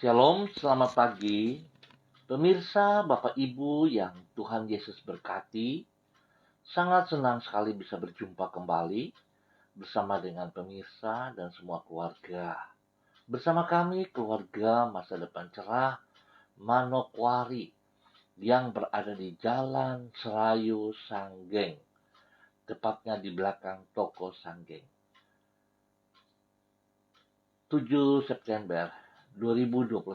Shalom, selamat pagi. Pemirsa, Bapak Ibu yang Tuhan Yesus berkati, sangat senang sekali bisa berjumpa kembali bersama dengan pemirsa dan semua keluarga. Bersama kami, keluarga Masa Depan Cerah Manokwari yang berada di Jalan Serayu Sanggeng, tepatnya di belakang toko Sanggeng. 7 September 2021.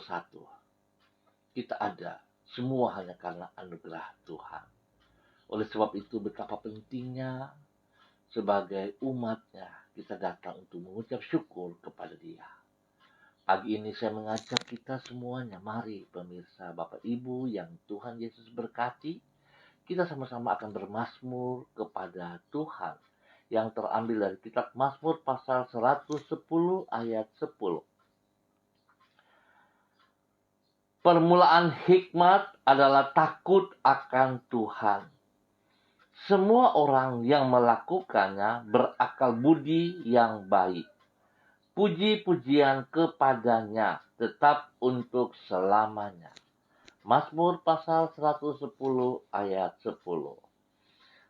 Kita ada semua hanya karena anugerah Tuhan. Oleh sebab itu betapa pentingnya sebagai umatnya kita datang untuk mengucap syukur kepada Dia. Pagi ini saya mengajak kita semuanya, mari pemirsa Bapak Ibu yang Tuhan Yesus berkati, kita sama-sama akan bermazmur kepada Tuhan yang terambil dari kitab Mazmur pasal 110 ayat 10. Permulaan hikmat adalah takut akan Tuhan. Semua orang yang melakukannya berakal budi yang baik. Puji-pujian kepadanya tetap untuk selamanya. Mazmur pasal 110 ayat 10.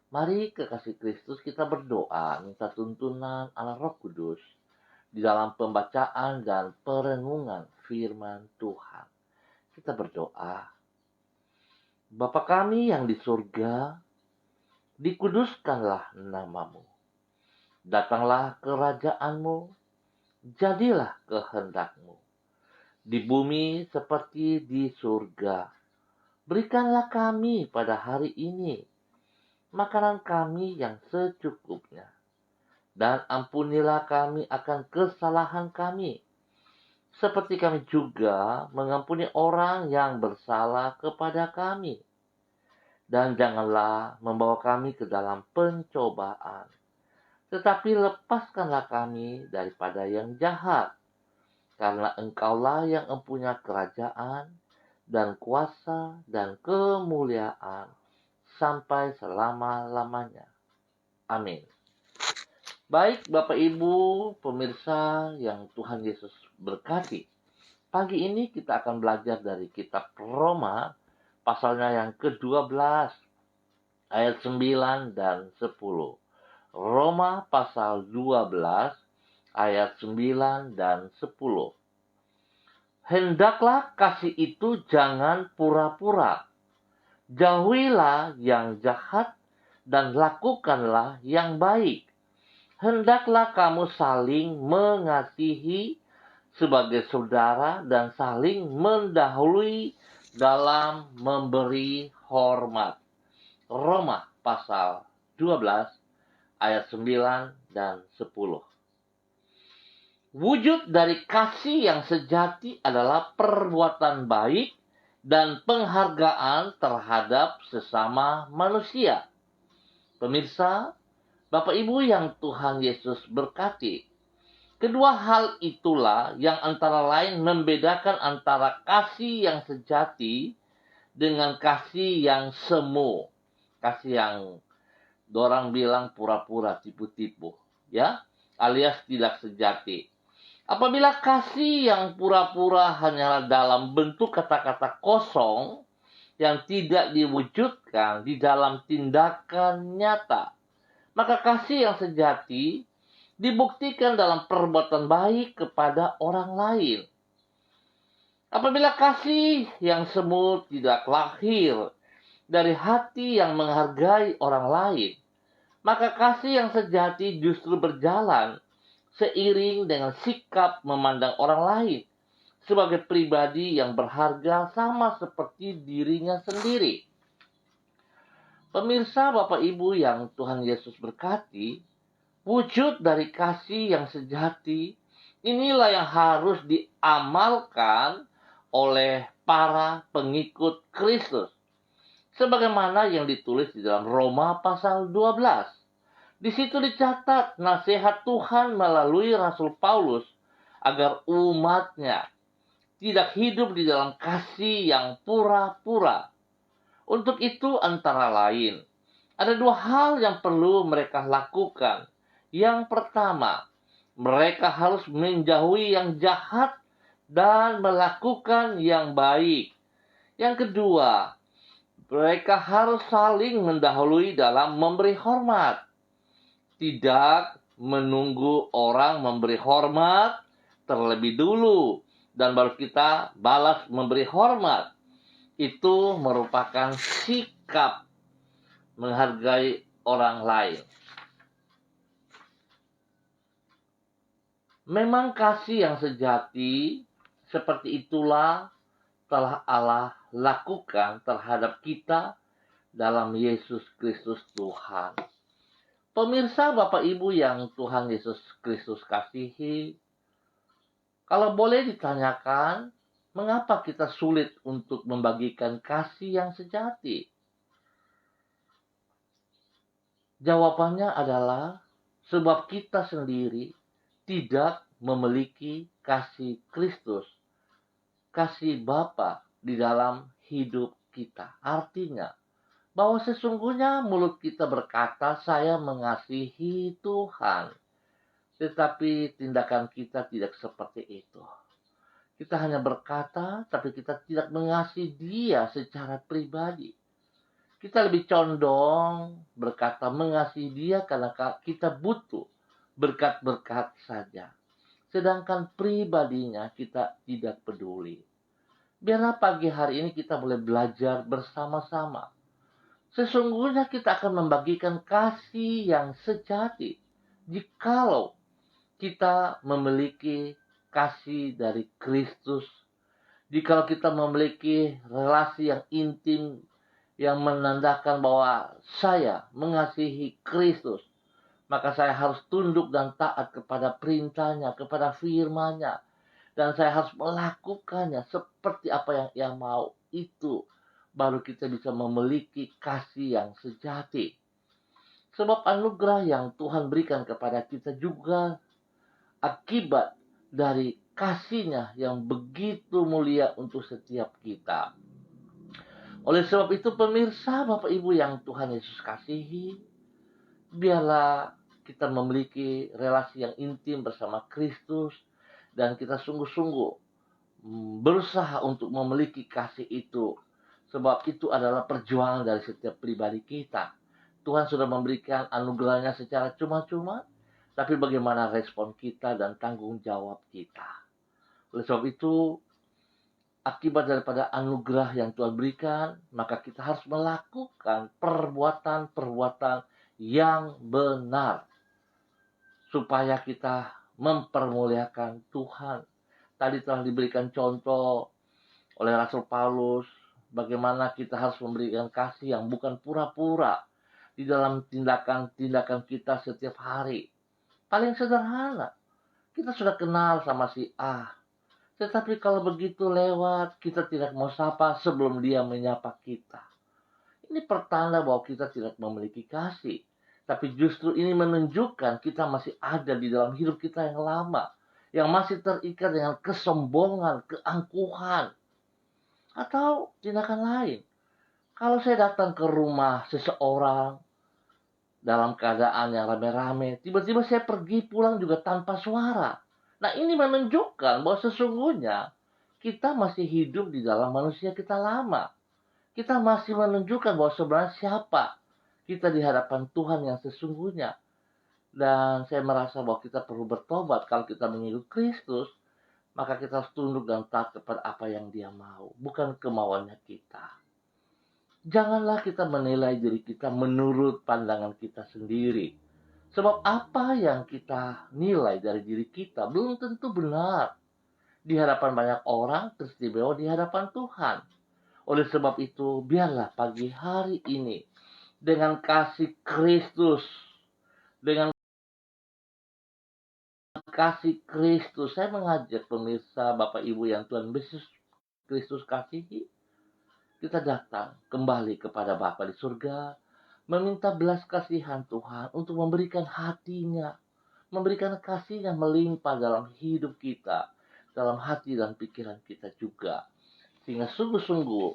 Mari kekasih Kristus kita berdoa minta tuntunan Allah Roh Kudus di dalam pembacaan dan perenungan firman Tuhan. Kita berdoa. Bapa kami yang di surga, dikuduskanlah namamu. Datanglah kerajaanmu, jadilah kehendakmu. Di bumi seperti di surga. Berikanlah kami pada hari ini makanan kami yang secukupnya. Dan ampunilah kami akan kesalahan kami, seperti kami juga mengampuni orang yang bersalah kepada kami. Dan janganlah membawa kami ke dalam pencobaan, tetapi lepaskanlah kami daripada yang jahat. Karena Engkaulah yang mempunyai kerajaan dan kuasa dan kemuliaan sampai selama-lamanya. Amin. Baik Bapak Ibu pemirsa yang Tuhan Yesus berkati. Pagi ini kita akan belajar dari kitab Roma pasalnya yang ke-12 ayat 9 dan 10. Roma pasal 12 ayat 9 dan 10. Hendaklah kasih itu jangan pura-pura. Jauhilah yang jahat dan lakukanlah yang baik. Hendaklah kamu saling mengasihi sebagai saudara dan saling mendahului dalam memberi hormat. Roma pasal 12 ayat 9 dan 10. Wujud dari kasih yang sejati adalah perbuatan baik dan penghargaan terhadap sesama manusia. Pemirsa, Bapak Ibu yang Tuhan Yesus berkati, kedua hal itulah yang antara lain membedakan antara kasih yang sejati dengan kasih yang semu. Kasih yang orang bilang pura-pura, tipu-tipu, ya, alias tidak sejati. Apabila kasih yang pura-pura hanyalah dalam bentuk kata-kata kosong yang tidak diwujudkan di dalam tindakan nyata, maka kasih yang sejati dibuktikan dalam perbuatan baik kepada orang lain. Apabila kasih yang semu tidak lahir dari hati yang menghargai orang lain, maka kasih yang sejati justru berjalan seiring dengan sikap memandang orang lain sebagai pribadi yang berharga sama seperti dirinya sendiri. Pemirsa Bapak Ibu yang Tuhan Yesus berkati, wujud dari kasih yang sejati inilah yang harus diamalkan oleh para pengikut Kristus. Sebagaimana yang ditulis di dalam Roma pasal 12. Di situ dicatat nasihat Tuhan melalui Rasul Paulus agar umatnya tidak hidup di dalam kasih yang pura-pura. Untuk itu antara lain, ada dua hal yang perlu mereka lakukan. Yang pertama, mereka harus menjauhi yang jahat dan melakukan yang baik. Yang kedua, mereka harus saling mendahului dalam memberi hormat. Tidak menunggu orang memberi hormat terlebih dulu dan baru kita balas memberi hormat. Itu merupakan sikap menghargai orang lain. Memang kasih yang sejati seperti itulah telah Allah lakukan terhadap kita dalam Yesus Kristus Tuhan. Pemirsa Bapak Ibu yang Tuhan Yesus Kristus kasihi, kalau boleh ditanyakan, mengapa kita sulit untuk membagikan kasih yang sejati? Jawabannya adalah sebab kita sendiri tidak memiliki kasih Kristus, kasih Bapa di dalam hidup kita. Artinya, bahwa sesungguhnya mulut kita berkata, saya mengasihi Tuhan. Tetapi tindakan kita tidak seperti itu. Kita hanya berkata, tapi kita tidak mengasihi Dia secara pribadi. Kita lebih condong berkata mengasihi Dia karena kita butuh berkat-berkat saja. Sedangkan pribadinya kita tidak peduli. Biarlah pagi hari ini kita boleh belajar bersama-sama. Sesungguhnya kita akan membagikan kasih yang sejati jikalau kita memiliki kasih dari Kristus. Jikalau kita memiliki relasi yang intim yang menandakan bahwa saya mengasihi Kristus, maka saya harus tunduk dan taat kepada perintahnya, kepada firman-Nya. Dan saya harus melakukannya seperti apa yang Ia mau. Itu baru kita bisa memiliki kasih yang sejati. Sebab anugerah yang Tuhan berikan kepada kita juga akibat dari kasih-Nya yang begitu mulia untuk setiap kita. Oleh sebab itu pemirsa Bapak Ibu yang Tuhan Yesus kasihi, biarlah kita memiliki relasi yang intim bersama Kristus dan kita sungguh-sungguh berusaha untuk memiliki kasih itu. Sebab itu adalah perjuangan dari setiap pribadi kita. Tuhan sudah memberikan anugerahnya secara cuma-cuma, tapi bagaimana respon kita dan tanggung jawab kita. Oleh sebab itu, akibat daripada anugerah yang Tuhan berikan, maka kita harus melakukan perbuatan-perbuatan yang benar. Supaya kita mempermuliakan Tuhan. Tadi telah diberikan contoh oleh Rasul Paulus, bagaimana kita harus memberikan kasih yang bukan pura-pura di dalam tindakan-tindakan kita setiap hari. Paling sederhana, kita sudah kenal sama si A, tetapi kalau begitu lewat, kita tidak mau sapa sebelum dia menyapa kita. Ini pertanda bahwa kita tidak memiliki kasih. Tapi justru ini menunjukkan kita masih ada di dalam hidup kita yang lama. Yang masih terikat dengan kesombongan, keangkuhan. Atau tindakan lain. Kalau saya datang ke rumah seseorang dalam keadaan yang rame-rame, tiba-tiba saya pergi pulang juga tanpa suara. Nah, ini menunjukkan bahwa sesungguhnya kita masih hidup di dalam manusia kita lama. Kita masih menunjukkan bahwa sebenarnya siapa kita di hadapan Tuhan yang sesungguhnya. Dan saya merasa bahwa kita perlu bertobat. Kalau kita mengikut Kristus, maka kita harus tunduk dan taat kepada apa yang Dia mau, bukan kemauannya kita. Janganlah kita menilai diri kita menurut pandangan kita sendiri. Sebab apa yang kita nilai dari diri kita belum tentu benar di hadapan banyak orang, teristimewa di hadapan Tuhan. Oleh sebab itu, biarlah pagi hari ini dengan kasih Kristus, dengan kasih Kristus, saya mengajak pemirsa Bapak Ibu yang Tuhan Yesus Kristus kasihi, kita datang kembali kepada Bapa di surga, meminta belas kasihan Tuhan untuk memberikan hatinya, memberikan kasih yang melimpah dalam hidup kita, dalam hati dan pikiran kita juga. Sehingga sungguh-sungguh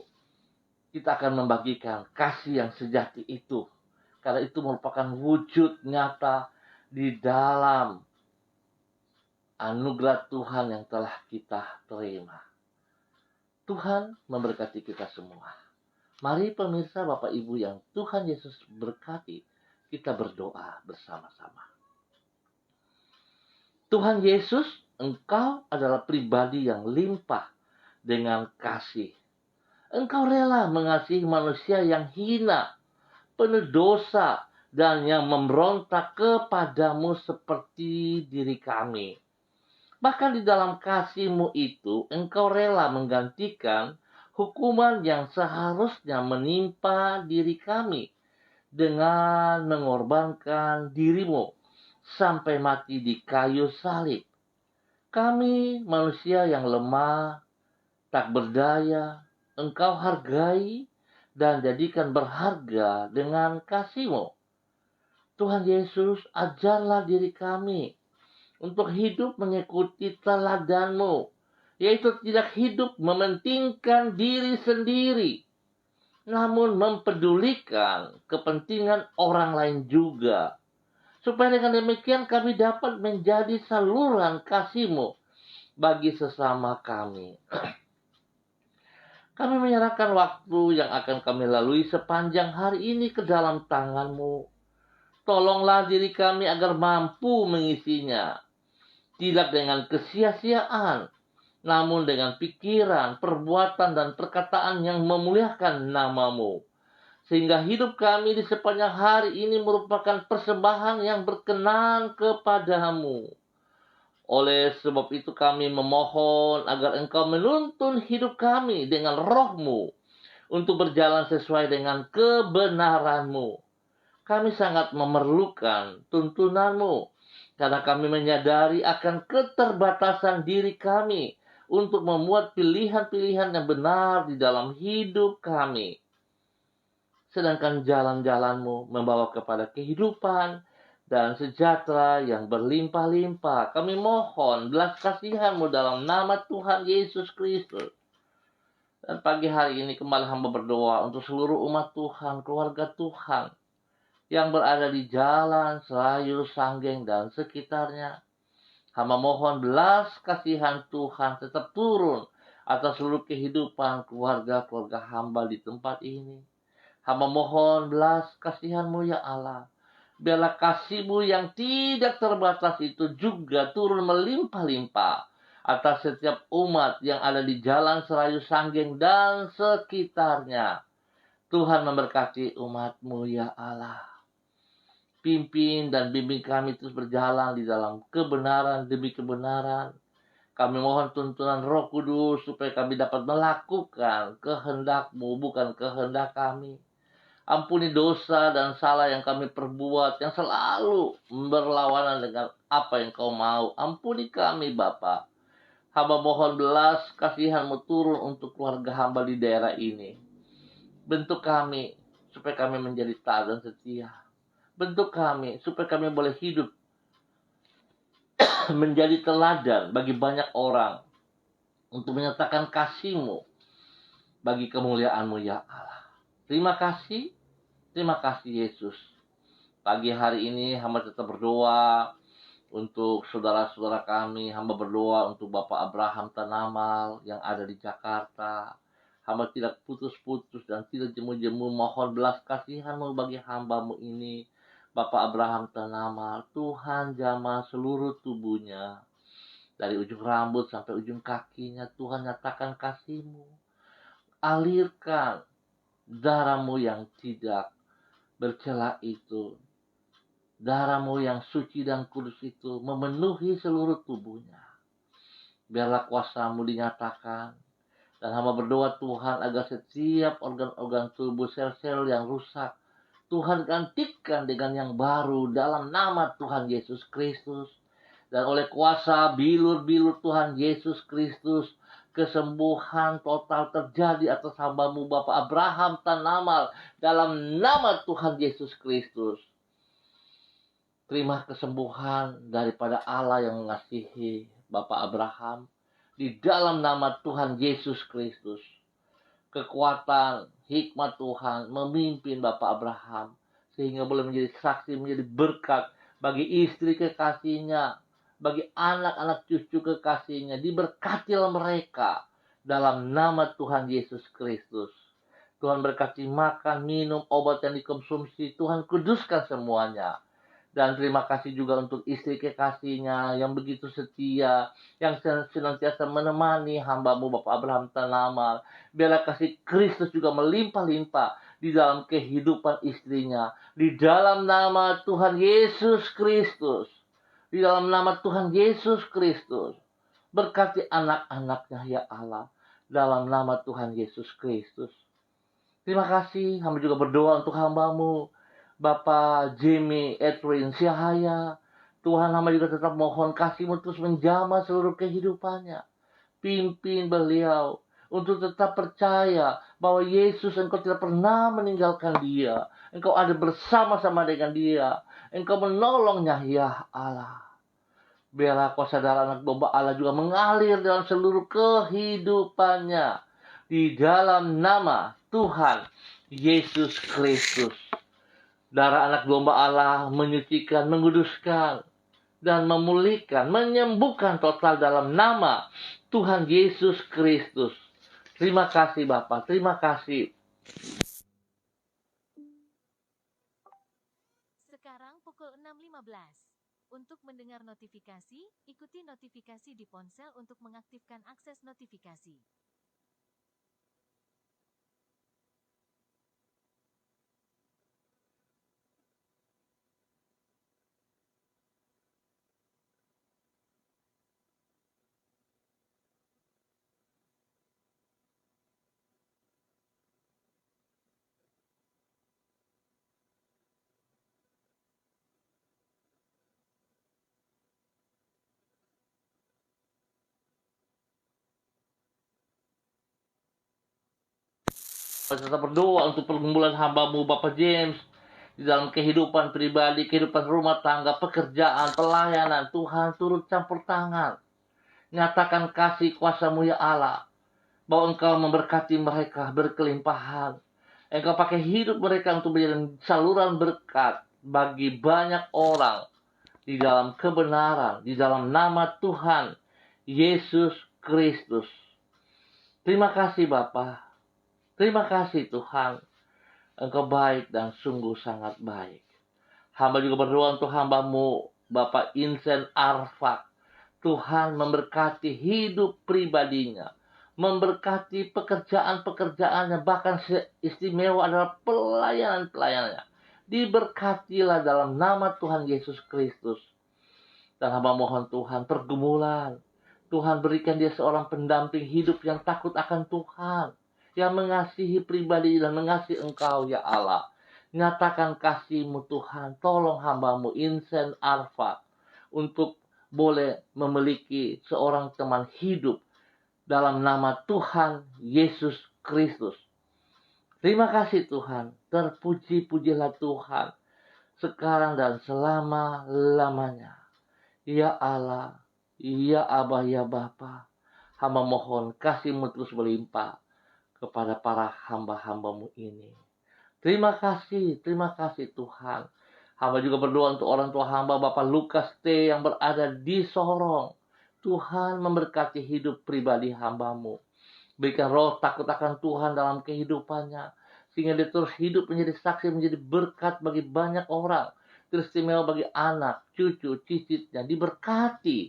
kita akan membagikan kasih yang sejati itu. Karena itu merupakan wujud nyata di dalam anugerah Tuhan yang telah kita terima. Tuhan memberkati kita semua. Mari pemirsa Bapak Ibu yang Tuhan Yesus berkati, kita berdoa bersama-sama. Tuhan Yesus, Engkau adalah pribadi yang limpah dengan kasih. Engkau rela mengasihi manusia yang hina, penuh dosa, dan yang memberontak kepadamu seperti diri kami. Bahkan di dalam kasih-Mu itu, Engkau rela menggantikan hukuman yang seharusnya menimpa diri kami dengan mengorbankan diri-Mu sampai mati di kayu salib. Kami manusia yang lemah, tak berdaya, Engkau hargai dan jadikan berharga dengan kasih-Mu. Tuhan Yesus, ajarlah diri kami untuk hidup mengikuti teladan-Mu, yaitu tidak hidup mementingkan diri sendiri, namun mempedulikan kepentingan orang lain juga. Supaya dengan demikian kami dapat menjadi saluran kasih-Mu bagi sesama kami. Kami menyerahkan waktu yang akan kami lalui sepanjang hari ini ke dalam tangan-Mu. Tolonglah diri kami agar mampu mengisinya. Tidak dengan kesia-siaan, namun dengan pikiran, perbuatan, dan perkataan yang memuliakan nama-Mu. Sehingga hidup kami di sepanjang hari ini merupakan persembahan yang berkenan kepadamu. Oleh sebab itu kami memohon agar Engkau menuntun hidup kami dengan roh-Mu untuk berjalan sesuai dengan kebenaran-Mu. Kami sangat memerlukan tuntunan-Mu karena kami menyadari akan keterbatasan diri kami untuk membuat pilihan-pilihan yang benar di dalam hidup kami. Sedangkan jalan-jalan-Mu membawa kepada kehidupan dan sejahtera yang berlimpah-limpah. Kami mohon belas kasihan-Mu dalam nama Tuhan Yesus Kristus. Dan pagi hari ini kembali hamba berdoa untuk seluruh umat Tuhan, keluarga Tuhan, yang berada di Jalan Serayu, Sanggeng, dan sekitarnya. Hamba mohon belas kasihan Tuhan tetap turun atas seluruh kehidupan keluarga-keluarga hamba di tempat ini. Hamba mohon belas kasihan-Mu ya Allah. Biarlah kasih-Mu yang tidak terbatas itu juga turun melimpah-limpah atas setiap umat yang ada di Jalan Serayu, Sanggeng, dan sekitarnya. Tuhan memberkati umat-Mu ya Allah. Pimpin dan bimbing kami terus berjalan di dalam kebenaran demi kebenaran. Kami mohon tuntunan Roh Kudus supaya kami dapat melakukan kehendak-Mu, bukan kehendak kami. Ampuni dosa dan salah yang kami perbuat, yang selalu berlawanan dengan apa yang Kau mau. Ampuni kami, Bapa. Hamba mohon belas kasihan-Mu turun untuk keluarga hamba di daerah ini. Bentuk kami, supaya kami menjadi taat dan setia. Bentuk kami, supaya kami boleh hidup menjadi teladan bagi banyak orang. Untuk menyatakan kasih-Mu bagi kemuliaan-Mu, ya Allah. Terima kasih Yesus. Pagi hari ini hamba tetap berdoa untuk saudara-saudara kami. Hamba berdoa untuk Bapak Abraham Tanamal yang ada di Jakarta. Hamba tidak putus-putus dan tidak jemu-jemu mohon belas kasihan-Mu bagi hamba-Mu ini. Bapak Abraham Tanamal, Tuhan jamah seluruh tubuhnya. Dari ujung rambut sampai ujung kakinya, Tuhan nyatakan kasih-Mu. Alirkan darah-Mu yang tidak bercela itu. Darah-Mu yang suci dan kudus itu memenuhi seluruh tubuhnya. Biarlah kuasa-Mu dinyatakan. Dan hamba berdoa Tuhan agar setiap organ-organ tubuh, sel-sel yang rusak, Tuhan gantikan dengan yang baru dalam nama Tuhan Yesus Kristus. Dan oleh kuasa bilur-bilur Tuhan Yesus Kristus, kesembuhan total terjadi atas hamba-Mu Bapak Abraham Tanamal dalam nama Tuhan Yesus Kristus. Terima kesembuhan daripada Allah yang mengasihi Bapak Abraham di dalam nama Tuhan Yesus Kristus. Kekuatan, hikmat Tuhan memimpin Bapak Abraham sehingga boleh menjadi saksi, menjadi berkat bagi istri kekasihnya, bagi anak-anak cucu kekasihnya. Diberkatilah mereka dalam nama Tuhan Yesus Kristus. Tuhan berkati makan, minum, obat yang dikonsumsi. Tuhan kuduskan semuanya. Dan terima kasih juga untuk istri kekasihnya yang begitu setia, yang senantiasa menemani hamba-Mu Bapak Abraham Tanamal. Biarlah kasih Kristus juga melimpah-limpah di dalam kehidupan istrinya. Di dalam nama Tuhan Yesus Kristus. Di dalam nama Tuhan Yesus Kristus. Berkati anak-anaknya ya Allah. Dalam nama Tuhan Yesus Kristus. Terima kasih. Hamba juga berdoa untuk hamba-Mu Bapak Jimmy Edwin Syahaya. Tuhan, hamba juga tetap mohon kasih-Mu terus menjamah seluruh kehidupannya. Pimpin beliau untuk tetap percaya bahwa Yesus, Engkau tidak pernah meninggalkan dia. Engkau ada bersama-sama dengan dia. Engkau menolongnya ya Allah. Biarlah kuasa darah anak domba Allah juga mengalir dalam seluruh kehidupannya. Di dalam nama Tuhan Yesus Kristus. Darah anak domba Allah menyucikan, menguduskan, dan memulihkan, menyembuhkan total dalam nama Tuhan Yesus Kristus. Terima kasih Bapak, terima kasih. Sekarang pukul 6.15. Untuk mendengar notifikasi, ikuti notifikasi di ponsel untuk mengaktifkan akses notifikasi. Tetap berdoa untuk pergumulan hamba-Mu Bapak James di dalam kehidupan pribadi, kehidupan rumah tangga, pekerjaan, pelayanan. Tuhan turut campur tangan. Nyatakan kasih kuasa-Mu ya Allah, bahwa Engkau memberkati mereka berkelimpahan. Engkau pakai hidup mereka untuk menjadi saluran berkat bagi banyak orang di dalam kebenaran, di dalam nama Tuhan Yesus Kristus. Terima kasih Bapa. Terima kasih Tuhan. Engkau baik dan sungguh sangat baik. Hamba juga berdoa untuk hamba-Mu Bapak Insen Arfak. Tuhan memberkati hidup pribadinya. Memberkati pekerjaan-pekerjaannya. Bahkan istimewa adalah pelayanan-pelayanannya. Diberkatilah dalam nama Tuhan Yesus Kristus. Dan hamba mohon Tuhan pergumulan. Tuhan berikan dia seorang pendamping hidup yang takut akan Tuhan. Yang mengasihi pribadi dan mengasihi Engkau ya Allah. Nyatakan kasih-Mu Tuhan. Tolong hamba-Mu Insen Arfa untuk boleh memiliki seorang teman hidup dalam nama Tuhan Yesus Kristus. Terima kasih Tuhan. Terpuji-pujilah Tuhan sekarang dan selama-lamanya. Ya Allah, ya Abah, ya Bapa. Hamba mohon kasih-Mu terus berlimpah kepada para hamba-hamba-Mu ini. Terima kasih Tuhan. Hamba juga berdoa untuk orang tua hamba Bapak Lukas T. yang berada di Sorong. Tuhan memberkati hidup pribadi hamba-Mu. Berikan roh takut akan Tuhan dalam kehidupannya. Sehingga dia terus hidup menjadi saksi, menjadi berkat bagi banyak orang. Teristimewa bagi anak, cucu, cicitnya. Diberkati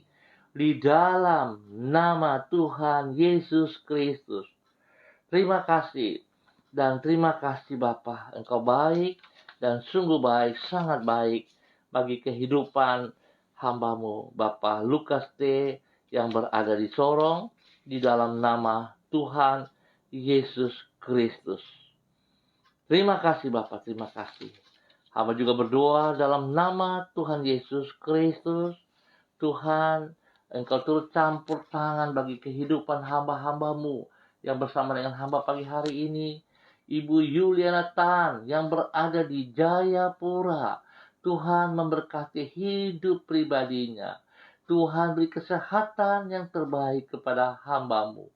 di dalam nama Tuhan Yesus Kristus. Terima kasih. Dan terima kasih Bapa. Engkau baik dan sungguh baik, sangat baik bagi kehidupan hamba-Mu Bapa Lukas T. yang berada di Sorong di dalam nama Tuhan Yesus Kristus. Terima kasih Bapa, terima kasih. Hamba juga berdoa dalam nama Tuhan Yesus Kristus. Tuhan, Engkau turut campur tangan bagi kehidupan hamba-hamba-Mu yang bersama dengan hamba pagi hari ini. Ibu Yuliana Tan yang berada di Jayapura. Tuhan memberkati hidup pribadinya. Tuhan beri kesehatan yang terbaik kepada hamba-Mu.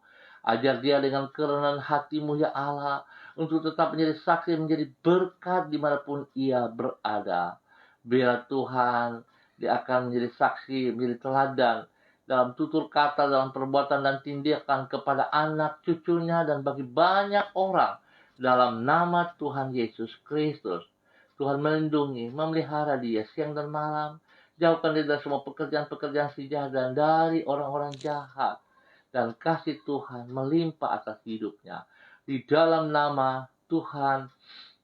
Ajar dia dengan kerenan hati-Mu ya Allah. Untuk tetap menjadi saksi, menjadi berkat dimanapun ia berada. Biar Tuhan Dia akan menjadi saksi, menjadi teladan dalam tutur kata, dalam perbuatan dan tindakan kepada anak cucunya dan bagi banyak orang dalam nama Tuhan Yesus Kristus. Tuhan melindungi, memelihara dia siang dan malam. Jauhkan dia dari semua pekerjaan-pekerjaan si jahat dan dari orang-orang jahat. Dan kasih Tuhan melimpah atas hidupnya. Di dalam nama Tuhan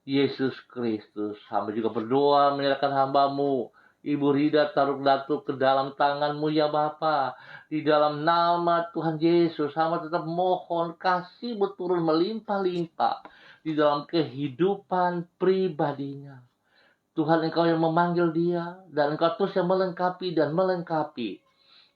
Yesus Kristus. Hamba juga berdoa menyerahkan hambamu Ibu Rida Taruk Datuk ke dalam tanganmu ya Bapa. Di dalam nama Tuhan Yesus, hamba tetap mohon kasih-Mu turun melimpah-limpah di dalam kehidupan pribadinya. Tuhan, Engkau yang memanggil dia, dan Engkau terus yang melengkapi dan melengkapi.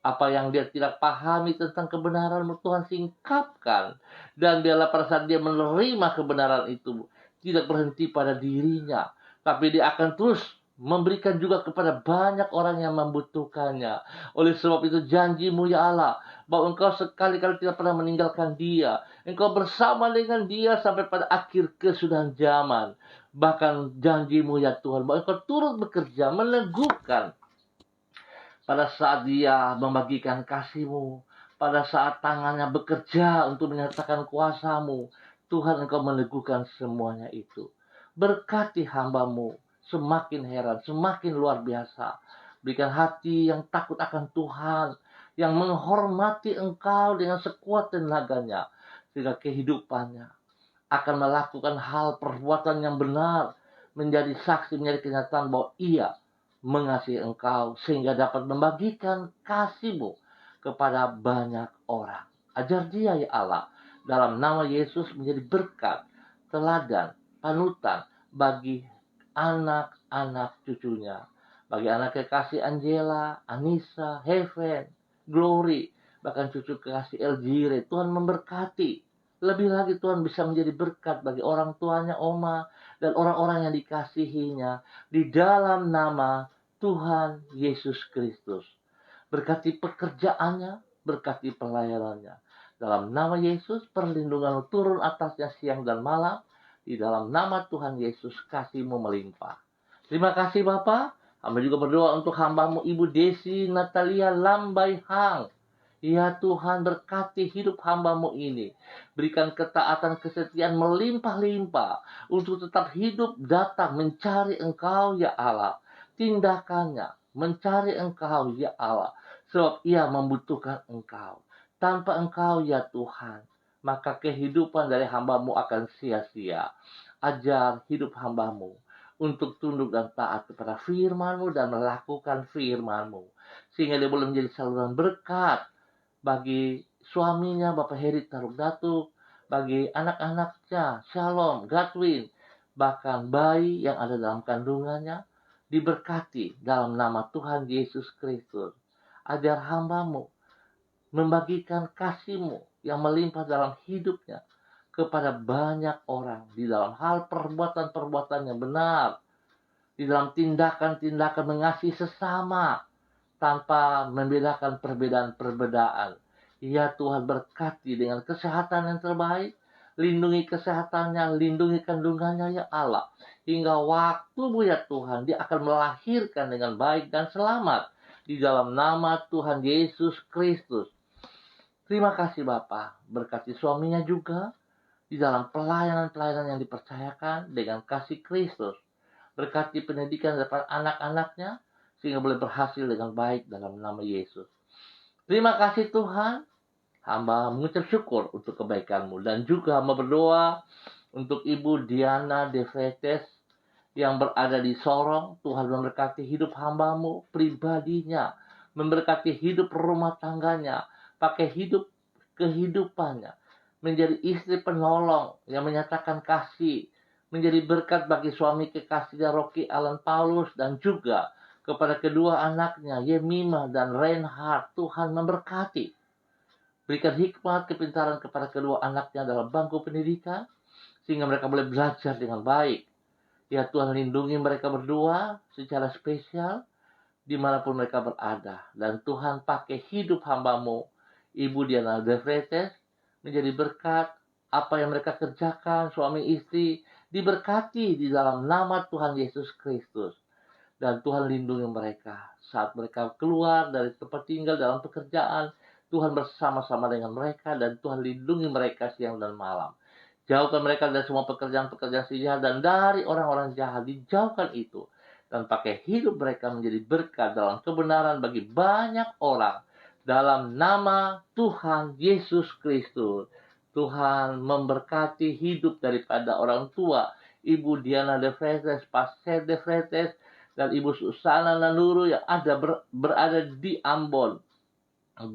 Apa yang dia tidak pahami tentang kebenaran-Mu, Tuhan singkapkan. Dan biarlah pada saat dia menerima kebenaran itu, tidak berhenti pada dirinya, tapi dia akan terus memberikan juga kepada banyak orang yang membutuhkannya. Oleh sebab itu janji-Mu ya Allah, bahwa Engkau sekali-kali tidak pernah meninggalkan dia. Engkau bersama dengan dia sampai pada akhir kesudahan zaman. Bahkan janji-Mu ya Tuhan, bahwa Engkau turut bekerja, meneguhkan pada saat dia membagikan kasih-Mu, pada saat tangannya bekerja untuk menyatakan kuasa-Mu. Tuhan, Engkau meneguhkan semuanya itu. Berkati hamba-Mu, semakin heran, semakin luar biasa. Berikan hati yang takut akan Tuhan, yang menghormati Engkau dengan sekuat tenaganya, sehingga kehidupannya akan melakukan hal perbuatan yang benar, menjadi saksi, menjadi kenyataan bahwa ia mengasihi Engkau, sehingga dapat membagikan kasih-Mu kepada banyak orang. Ajar dia ya Allah, dalam nama Yesus menjadi berkat, teladan, panutan bagi anak-anak cucunya. Bagi anak kekasih Angela, Anissa, Heaven, Glory, bahkan cucu kekasih Elgire, Tuhan memberkati. Lebih lagi Tuhan bisa menjadi berkat bagi orang tuanya, Oma, dan orang-orang yang dikasihinya di dalam nama Tuhan Yesus Kristus. Berkati pekerjaannya, berkati pelayanannya. Dalam nama Yesus, perlindungan turun atasnya siang dan malam. Di dalam nama Tuhan Yesus, kasih-Mu melimpah. Terima kasih Bapa. Hamba juga berdoa untuk hamba-Mu Ibu Desi Natalia Lambai Hang. Ya Tuhan, berkati hidup hamba-Mu ini. Berikan ketaatan, kesetiaan melimpah-limpah untuk tetap hidup datang mencari Engkau ya Allah. Tindakannya mencari Engkau ya Allah, sebab ia membutuhkan Engkau. Tanpa Engkau ya Tuhan, maka kehidupan dari hamba-Mu akan sia-sia. Ajar hidup hamba-Mu untuk tunduk dan taat kepada firman-Mu dan melakukan firman-Mu, sehingga dia boleh menjadi saluran berkat bagi suaminya Bapak Heri Taruk Datuk, bagi anak-anaknya Shalom, Godwin, bahkan bayi yang ada dalam kandungannya, diberkati dalam nama Tuhan Yesus Kristus. Ajar hamba-Mu membagikan kasih-Mu yang melimpah dalam hidupnya kepada banyak orang di dalam hal perbuatan-perbuatan yang benar, di dalam tindakan-tindakan mengasihi sesama tanpa membedakan perbedaan-perbedaan. Ya Tuhan, berkati dengan kesehatan yang terbaik, lindungi kesehatannya, lindungi kandungannya ya Allah. Hingga waktu-Mu ya Tuhan, dia akan melahirkan dengan baik dan selamat. Di dalam nama Tuhan Yesus Kristus. Terima kasih Bapa, berkati suaminya juga di dalam pelayanan-pelayanan yang dipercayakan dengan kasih Kristus. Berkati pendidikan daripada anak-anaknya, sehingga boleh berhasil dengan baik dalam nama Yesus. Terima kasih Tuhan. Hamba mengucap syukur untuk kebaikan-Mu. Dan juga hamba berdoa untuk Ibu Diana Devretes yang berada di Sorong. Tuhan memberkati hidup hamba-Mu, pribadinya. Memberkati hidup rumah tangganya. Pakai hidup kehidupannya. Menjadi istri penolong yang menyatakan kasih. Menjadi berkat bagi suami kekasihnya Rocky Alan Paulus. Dan juga kepada kedua anaknya Yemima dan Reinhard. Tuhan memberkati. Berikan hikmat, kepintaran kepada kedua anaknya dalam bangku pendidikan, sehingga mereka boleh belajar dengan baik. Ya Tuhan, lindungi mereka berdua secara spesial dimanapun mereka berada. Dan Tuhan pakai hidup hamba-Mu Ibu Diana Devretes menjadi berkat. Apa yang mereka kerjakan, suami istri, diberkati di dalam nama Tuhan Yesus Kristus. Dan Tuhan lindungi mereka saat mereka keluar dari tempat tinggal dalam pekerjaan. Tuhan bersama-sama dengan mereka dan Tuhan lindungi mereka siang dan malam. Jauhkan mereka dari semua pekerjaan-pekerjaan si jahat dan dari orang-orang jahat. Dijauhkan itu. Dan pakai hidup mereka menjadi berkat dalam kebenaran bagi banyak orang. Dalam nama Tuhan Yesus Kristus. Tuhan memberkati hidup daripada orang tua Ibu Diana De Freitas, Pastor De Freitas, dan Ibu Susana Nanuru yang berada di Ambon,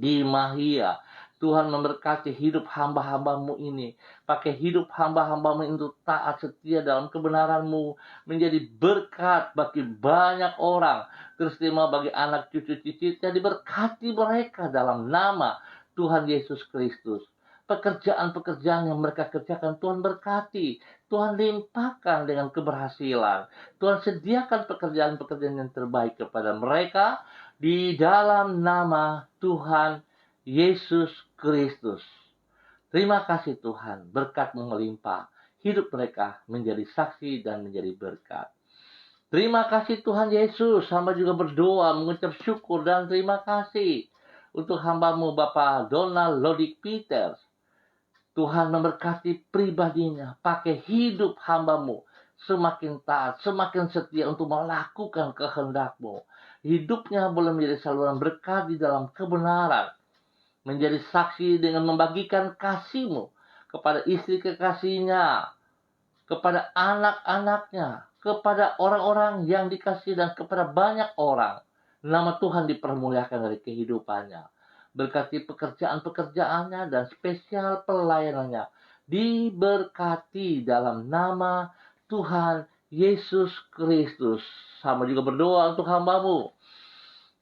di Mahia. Tuhan memberkati hidup hamba-hambamu ini. Pakai hidup hamba-hambamu untuk taat setia dalam kebenaranmu. Menjadi berkat bagi banyak orang. Terima bagi anak cucu-cucunya. Diberkati mereka dalam nama Tuhan Yesus Kristus. Pekerjaan-pekerjaan yang mereka kerjakan Tuhan berkati. Tuhan limpahkan dengan keberhasilan. Tuhan sediakan pekerjaan-pekerjaan yang terbaik kepada mereka di dalam nama Tuhan Yesus Kristus. Terima kasih Tuhan, berkat-Mu melimpah. Hidup mereka menjadi saksi dan menjadi berkat. Terima kasih Tuhan Yesus. Hamba juga berdoa, mengucap syukur dan terima kasih untuk hamba-Mu Bapak Donald Lodik Peters. Tuhan memberkati pribadinya, pakai hidup hamba-Mu semakin taat, semakin setia untuk melakukan kehendak-Mu. Hidupnya boleh menjadi saluran berkat di dalam kebenaran, menjadi saksi dengan membagikan kasih-Mu kepada istri kekasihnya, kepada anak-anaknya, kepada orang-orang yang dikasihi dan kepada banyak orang. Nama Tuhan dipermuliakan dari kehidupannya. Berkati pekerjaan-pekerjaannya dan spesial pelayanannya. Diberkati dalam nama Tuhan Yesus Kristus. Sama juga berdoa untuk hamba-Mu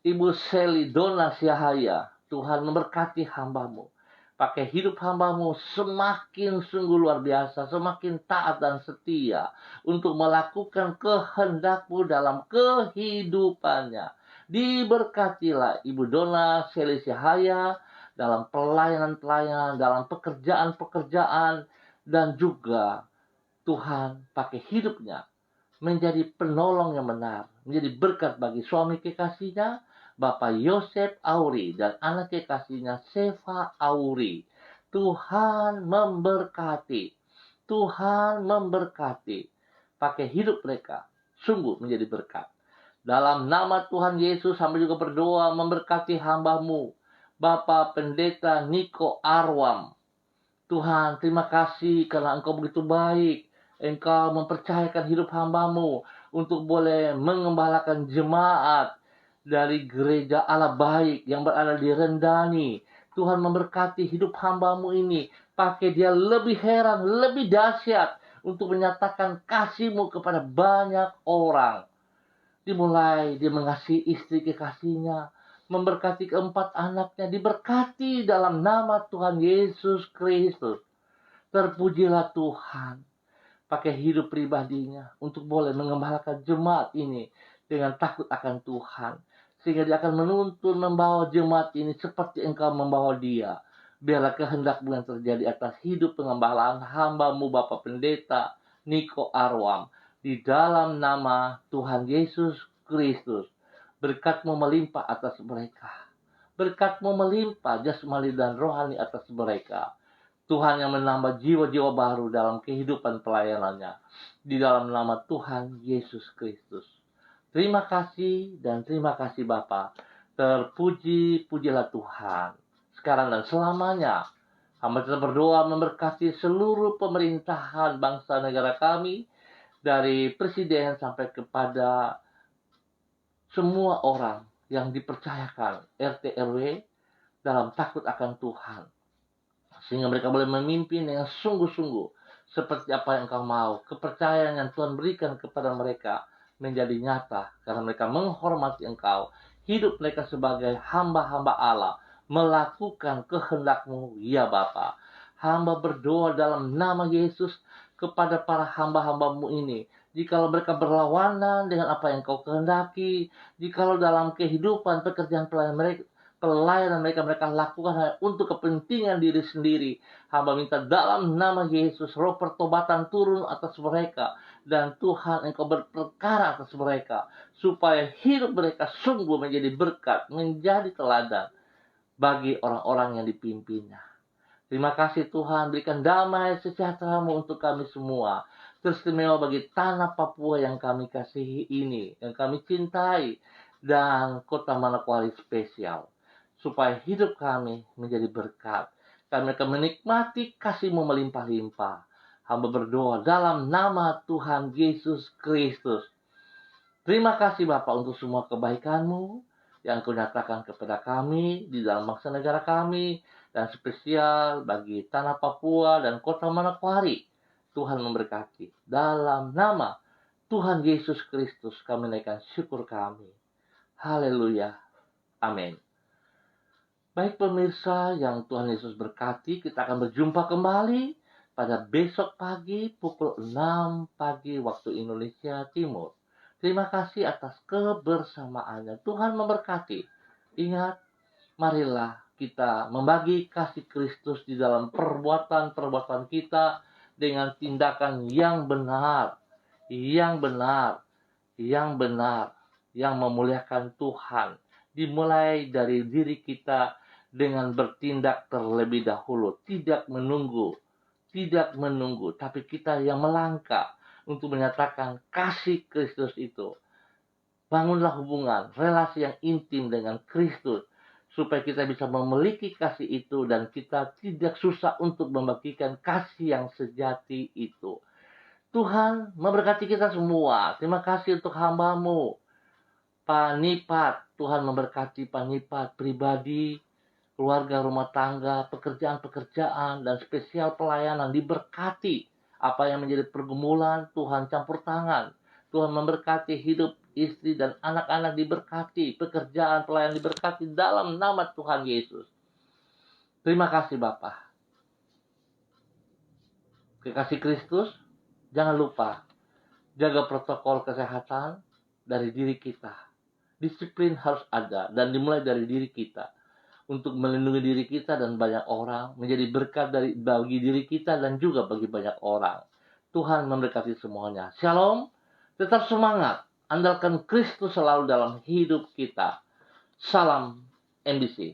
Ibu Seli Dona Syahaya. Tuhan memberkati hamba-Mu. Pakai hidup hamba-Mu semakin sungguh luar biasa, semakin taat dan setia untuk melakukan kehendak-Mu dalam kehidupannya. Diberkatilah Ibu Dona Seli Syahaya dalam pelayanan-pelayanan, dalam pekerjaan-pekerjaan, dan juga Tuhan pakai hidupnya menjadi penolong yang benar, menjadi berkat bagi suami kekasihnya, Bapak Yosef Auri, dan anak kekasihnya Seva Auri. Tuhan memberkati. Tuhan memberkati. Pakai hidup mereka sungguh menjadi berkat. Dalam nama Tuhan Yesus, hamba juga berdoa memberkati hamba-Mu Bapak Pendeta Niko Arwam. Tuhan, terima kasih karena Engkau begitu baik. Engkau mempercayakan hidup hamba-Mu untuk boleh mengembalakan jemaat dari gereja Allah Baik yang berada di Rendani. Tuhan memberkati hidup hamba-Mu ini. Pakai dia lebih heran, lebih dahsyat untuk menyatakan kasih-Mu kepada banyak orang. Dimulai dia mengasihi istri kekasihnya, memberkati keempat anaknya, diberkati dalam nama Tuhan Yesus Kristus. Terpujilah Tuhan. Pakai hidup pribadinya untuk boleh mengembalakan jemaat ini dengan takut akan Tuhan. Sehingga dia akan menuntun membawa jemaat ini seperti Engkau membawa dia. Biarlah kehendak-Mu yang terjadi atas hidup pengembalaan hamba-Mu Bapak Pendeta Niko Arwam. Di dalam nama Tuhan Yesus Kristus. Berkat-Mu melimpah atas mereka. Berkat-Mu melimpah jasmani dan rohani atas mereka. Tuhan yang menambah jiwa-jiwa baru dalam kehidupan pelayanannya. Di dalam nama Tuhan Yesus Kristus. Terima kasih dan terima kasih Bapa. Terpuji-pujilah Tuhan. Sekarang dan selamanya. Hamba tetap berdoa memberkati seluruh pemerintahan bangsa negara kami. Dari presiden sampai kepada semua orang yang dipercayakan RT RW dalam takut akan Tuhan. Sehingga mereka boleh memimpin dengan sungguh-sungguh seperti apa yang Engkau mau. Kepercayaan yang Tuhan berikan kepada mereka menjadi nyata karena mereka menghormati Engkau. Hidup mereka sebagai hamba-hamba Allah melakukan kehendak-Mu, ya Bapa. Hamba berdoa dalam nama Yesus kepada para hamba-hamba-Mu ini. Jikalau mereka berlawanan dengan apa yang Kau kehendaki, jikalau dalam kehidupan pekerjaan pelayan pelayanan mereka lakukan hanya untuk kepentingan diri sendiri. Hamba minta dalam nama Yesus, roh pertobatan turun atas mereka. Dan Tuhan, Engkau berperkara atas mereka. Supaya hidup mereka sungguh menjadi berkat, menjadi teladan bagi orang-orang yang dipimpinnya. Terima kasih Tuhan, berikan damai sejahtera-Mu untuk kami semua. Teristimewa bagi tanah Papua yang kami kasihi ini, yang kami cintai, dan kota Manokwari spesial. Supaya hidup kami menjadi berkat. Kami akan menikmati kasih-Mu melimpah-limpah. Hamba berdoa dalam nama Tuhan Yesus Kristus. Terima kasih Bapa untuk semua kebaikan-Mu yang Kau nyatakan kepada kami di dalam bangsa negara kami, dan spesial bagi tanah Papua dan kota Manokwari. Tuhan memberkati. Dalam nama Tuhan Yesus Kristus kami naikkan syukur kami. Haleluya. Amin. Baik pemirsa yang Tuhan Yesus berkati, kita akan berjumpa kembali pada besok pagi pukul 6 pagi waktu Indonesia Timur. Terima kasih atas kebersamaannya. Tuhan memberkati. Ingat, marilah kita membagi kasih Kristus di dalam perbuatan-perbuatan kita dengan tindakan yang benar, yang memuliakan Tuhan. Dimulai dari diri kita dengan bertindak terlebih dahulu, tidak menunggu, tapi kita yang melangkah untuk menyatakan kasih Kristus itu. Bangunlah hubungan, relasi yang intim dengan Kristus, supaya kita bisa memiliki kasih itu dan kita tidak susah untuk membagikan kasih yang sejati itu. Tuhan memberkati kita semua. Terima kasih untuk hamba-Mu, Pak Nipat. Tuhan memberkati Pak Nipat pribadi, keluarga, rumah tangga, pekerjaan-pekerjaan, dan spesial pelayanan diberkati. Apa yang menjadi pergumulan, Tuhan campur tangan. Tuhan memberkati hidup istri dan anak-anak diberkati, pekerjaan, pelayanan diberkati dalam nama Tuhan Yesus. Terima kasih Bapa. Kekasih Kristus, jangan lupa jaga protokol kesehatan dari diri kita. Disiplin harus ada dan dimulai dari diri kita. Untuk melindungi diri kita dan banyak orang, menjadi berkat bagi diri kita dan juga bagi banyak orang. Tuhan memberkati semuanya. Shalom, tetap semangat, andalkan Kristus selalu dalam hidup kita. Salam MBC.